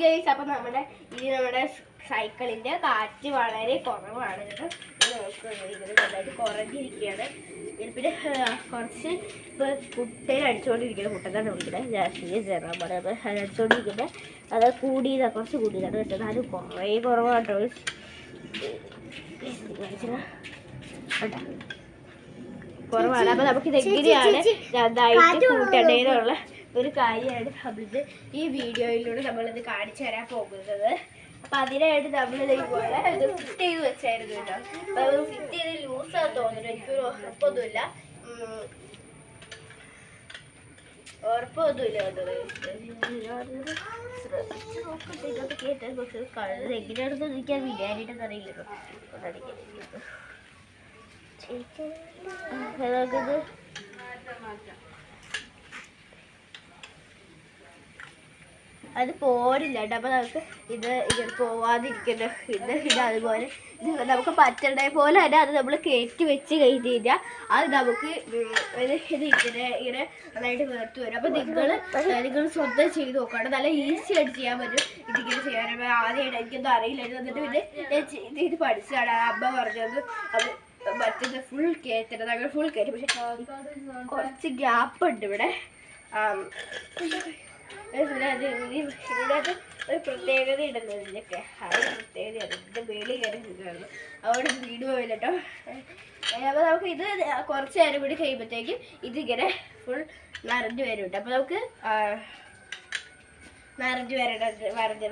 Guys, അപ്പം നമ്മുടെ സൈക്കിളിന്റെ കാറ്റ് വളരെ കുറവാണ് കേട്ടോ. നന്നായിട്ട് കുറഞ്ഞിരിക്കുകയാണ്. പിന്നെ കുറച്ച് ഇപ്പോൾ കുട്ടയിൽ അടിച്ചുകൊണ്ടിരിക്കുന്ന കുട്ടനാണ് വിളിക്കുന്നത്. ജാസ്തിയെ ചേർന്നാണ് അത് അടിച്ചുകൊണ്ടിരിക്കുന്നത്. അത് കൂടിയതാണ്, കുറച്ച് കൂടിയതാണ് കേട്ടോ. അത് കുറേ കുറവാണ് കേട്ടോ. കുറവാണ്. അപ്പം നമുക്ക് ഇതെങ്ങനെയാണ് നന്നായിട്ട് കൂട്ടേണ്ടതെന്നുള്ള ഒരു കാര്യമാണ് നമ്മളിത് ഈ വീഡിയോയിലൂടെ നമ്മളിത് കാണിച്ചു തരാൻ പോകുന്നത്. അപ്പം അതിനായിട്ട് നമ്മളിത് ഇതുപോലെ ഇത് ഫിറ്റ് ചെയ്ത് വെച്ചായിരുന്നു കേട്ടോ. അപ്പം അത് ഫിറ്റ് ചെയ്ത് ലൂസാന്ന് തോന്നുന്നു, എനിക്കൊരു ഉറപ്പൊന്നുമില്ല കേട്ടത്. പക്ഷെ കഴുത് എങ്ങനെയാണെന്ന് എനിക്ക് വിചാരിച്ചിട്ടെന്ന് അറിയില്ലല്ലോ. നമുക്കിത് അത് പോരില്ല കേട്ടോ. അപ്പം നമുക്ക് ഇത് പോവാതിരിക്കുന്ന ഇത് അതുപോലെ ഇത് നമുക്ക് പറ്റണ പോലെ തന്നെ അത് നമ്മൾ കയറ്റി വെച്ച് കഴിഞ്ഞ് കഴിഞ്ഞാൽ അത് നമുക്ക് ഇങ്ങനെ നന്നായിട്ട് വേർത്ത് വരും. അപ്പം നിങ്ങൾ സ്വന്തം ചെയ്ത് നോക്കണം. നല്ല ഈസി ആയിട്ട് ചെയ്യാൻ പറ്റും. ഇതിങ്ങനെ ചെയ്യാൻ ആദ്യമായിട്ട് എനിക്കൊന്നും അറിയില്ലായിരുന്നു. എന്നിട്ട് പിന്നെ ഇത് പഠിച്ചതാണ് അമ്മ പറഞ്ഞത്. അത് മറ്റേ ഫുൾ കയറ്റണം, അങ്ങനെ ഫുൾ കയറ്റും. പക്ഷെ കുറച്ച് ഗ്യാപ്പ് ഉണ്ട് ഇവിടെ. ഇതിനകത്ത് ഒരു പ്രത്യേകത ഇടുന്നത് ഇതിനൊക്കെ ആ ഒരു പ്രത്യേകതയാണ്. ഇതിൻ്റെ മേളിൽ കയറി നിൽക്കുകയാണ്, അവിടെ വീട് പോയില്ല കേട്ടോ. അപ്പോൾ നമുക്ക് ഇത് കുറച്ച് നേരം കൂടി കഴിയുമ്പോഴത്തേക്കും ഇതിങ്ങനെ ഫുൾ നിറഞ്ഞു വരും കേട്ടോ. അപ്പോൾ നമുക്ക് നിറഞ്ഞു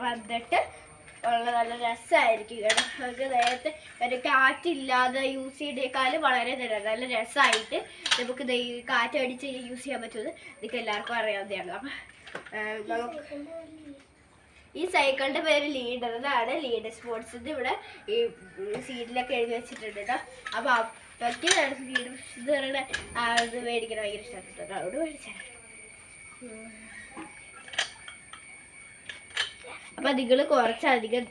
വന്നിട്ട് ഉള്ള നല്ല രസമായിരിക്കും കേട്ടോ. നമുക്ക് നേരത്തെ ഒരു കാറ്റില്ലാതെ യൂസ് ചെയ്തേക്കാളും വളരെ നല്ല രസമായിട്ട് നമുക്ക് കാറ്റ് അടിച്ച് യൂസ് ചെയ്യാൻ പറ്റുന്നത് നിങ്ങൾക്ക് എല്ലാവർക്കും അറിയാവുന്നതാണ്. അപ്പം ഈ സൈക്കിളിൻ്റെ പേര് ലീഡർ എന്നാണ്. ലീഡർ സ്പോർട്സിൻ്റെ ഇവിടെ ഈ സീറ്റിലൊക്കെ എഴുതി വെച്ചിട്ടുണ്ട് കേട്ടോ. അപ്പോൾ അപ്പയ്ക്ക് ലീഡർ ഇത് പറയുന്ന ഇത് മേടിക്കണം ഭയങ്കര ഇഷ്ടപ്പെട്ടോ. അവിടെ മേടിച്ചാൽ അപ്പം നിങ്ങൾ കുറച്ചധികം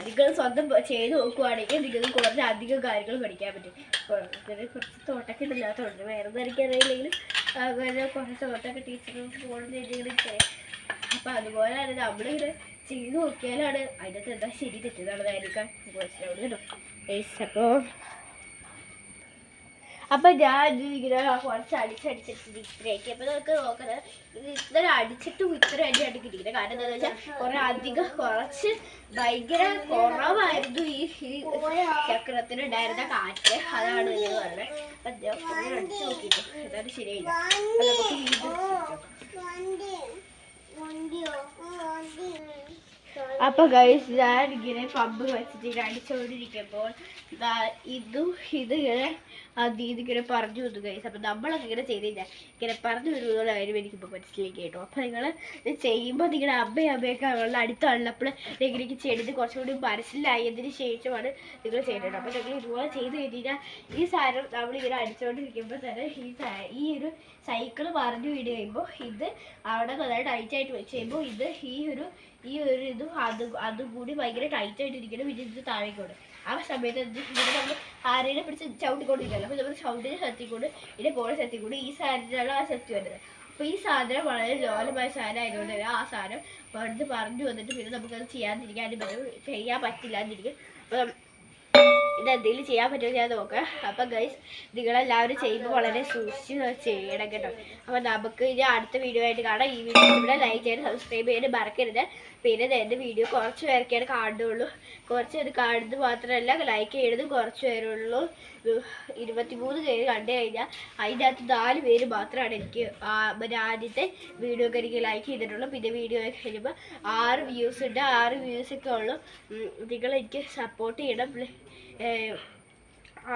നിങ്ങൾ സ്വന്തം ചെയ്ത് നോക്കുവാണെങ്കിൽ നിങ്ങൾക്ക് കുറച്ചധികം കാര്യങ്ങൾ പഠിക്കാൻ പറ്റും. കുറച്ച് തോട്ടൊക്കെ ഇല്ലാത്തതുകൊണ്ട് വേറെ ധരിക്കാറില്ലെങ്കിലും അങ്ങനെ കുറച്ച് തോട്ടൊക്കെ ടീച്ചർ പോകുന്ന എന്തെങ്കിലും ചെയ്യാം. അപ്പം അതുപോലെ തന്നെ നമ്മളിങ്ങനെ ചെയ്ത് നോക്കിയാലാണ് അതിനകത്ത് എന്താ ശരി തെറ്റുന്നതായിരിക്കാൻ മനസ്സിലാവുന്നത് കേട്ടോ. അപ്പം ഞാൻ ഇങ്ങനെ കുറച്ച് അടിച്ചടിച്ചിട്ട് ഇത്രയൊക്കെ. അപ്പം നമുക്ക് നോക്കുന്നത് ഇത് ഇത്ര അടിച്ചിട്ടും ഇത്ര അടിയായിട്ട് കിട്ടിക്കുന്നത്. കാരണം എന്താണെന്ന് വെച്ചാൽ കുറച്ച് ഭയങ്കര കുറവായിരുന്നു ഈ ചക്രത്തിനുണ്ടായിരുന്ന കാറ്റ്. അതാണ് നിങ്ങൾ പറഞ്ഞത്. അപ്പം അടിച്ചു നോക്കിയിട്ട് അതാണ് ശരിയായില്ല. അപ്പം നമുക്ക് അപ്പൊ ഗൈസ്, ഞാൻ ഇങ്ങനെ പമ്പ് വെച്ചിട്ട് അടിച്ചുകൊണ്ടിരിക്കുമ്പോൾ ഇതിങ്ങനെ ഇതിങ്ങനെ പറഞ്ഞു വന്നു ഗൈസ്. അപ്പം നമ്മളൊക്കെ ഇങ്ങനെ ചെയ്ത് കഴിഞ്ഞാൽ ഇങ്ങനെ പറഞ്ഞു വരുന്നുള്ള കാര്യം എനിക്കിപ്പോൾ മനസ്സിലേക്ക് കേട്ടോ. അപ്പം നിങ്ങൾ ഇത് ചെയ്യുമ്പോൾ നിങ്ങളുടെ അമ്മയൊക്കെ അവളുടെ അടുത്തുള്ളപ്പോൾ ഇങ്ങനെയൊക്കെ ചെയ്ത് കുറച്ചുകൂടി മനസ്സിലായതിന് ശേഷമാണ് നിങ്ങൾ ചെയ്യേണ്ടത്. അപ്പം നിങ്ങൾ ഇതുപോലെ ചെയ്ത് കഴിഞ്ഞാൽ ഈ സാധനം നമ്മളിങ്ങനെ അടിച്ചുകൊണ്ടിരിക്കുമ്പോൾ തന്നെ ഈ ഒരു സൈക്കിൾ മറിഞ്ഞു വീട് കഴിയുമ്പോൾ ഇത് അവിടെ നന്നായിട്ട് ടൈറ്റായിട്ട് വെച്ച് കഴിയുമ്പോൾ ഈ ഒരു ഇതും അതുകൂടി ഭയങ്കര ടൈറ്റായിട്ട് ഇരിക്കണം. പിന്നെ ഇത് താഴേക്കോട് ആ സമയത്ത് ഇവിടെ നമ്മൾ ആരെയും പിടിച്ച് ചവിട്ടിക്കൊണ്ടിരിക്കുകയല്ലോ. അപ്പോൾ നമ്മൾ ചവിട്ടിന് ശക്തിക്കൊണ്ട് ഇതിൻ്റെ പോലെ ശക്തിക്കൊണ്ട് ഈ സാധനത്തിനാണ് ആ ശക്തി വരുന്നത്. അപ്പോൾ ഈ സാധനം വളരെ ലോലമായ സാധനം ആയതുകൊണ്ട് തന്നെ ആ സാധനം പറഞ്ഞു വന്നിട്ട് പിന്നെ നമുക്കത് ചെയ്യാൻ പറ്റില്ല എന്നിരിക്കും. അപ്പം ഇതെന്തെങ്കിലും ചെയ്യാൻ പറ്റുമെന്ന് ഞാൻ നോക്കാം. അപ്പം ഗൈസ്, നിങ്ങളെല്ലാവരും ചെയ്യുമ്പോൾ വളരെ സൂക്ഷിച്ച് ചെയ്യണം കേട്ടോ. അപ്പം നമുക്ക് ഇനി അടുത്ത വീഡിയോ ആയിട്ട് കാണാം. ഈ വീഡിയോ ഇവിടെ ലൈക്ക് ചെയ്യാൻ സബ്സ്ക്രൈബ് ചെയ്യാൻ മറക്കരുത്. പിന്നെ എൻ്റെ വീഡിയോ കുറച്ച് പേർക്കാണ് കാണുന്നുള്ളൂ. കുറച്ച് പേര് കാണുന്നത് മാത്രമല്ല ലൈക്ക് ചെയ്യുന്നതും കുറച്ച് പേരുള്ളൂ. 23 പേര് കണ്ടു കഴിഞ്ഞാൽ അതിൻ്റെ അകത്ത് 4 പേര് മാത്രമാണ് എനിക്ക് ആദ്യത്തെ വീഡിയോ ഒക്കെ എനിക്ക് ലൈക്ക് ചെയ്തിട്ടുള്ളൂ. പിന്നെ വീഡിയോ കഴിയുമ്പോൾ 6 വ്യൂസ് ഉണ്ട്. 6 വ്യൂസൊക്കെ ഉള്ളൂ. നിങ്ങൾ എനിക്ക് സപ്പോർട്ട് ചെയ്യണം.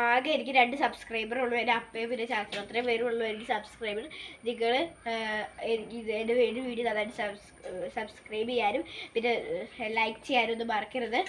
ആകെ എനിക്ക് 2 സബ്സ്ക്രൈബറുള്ളൂ. എൻ്റെ അപ്പയും പിന്നെ ചാച്ചനും അത്രയും പേരുള്ളൂ എനിക്ക് സബ്സ്ക്രൈബർ. നിങ്ങൾ എൻ്റെ വീഡിയോ നന്നായിട്ട് സബ്സ്ക്രൈബ് ചെയ്യാനും പിന്നെ ലൈക്ക് ചെയ്യാനും ഒന്നും മറക്കരുത്.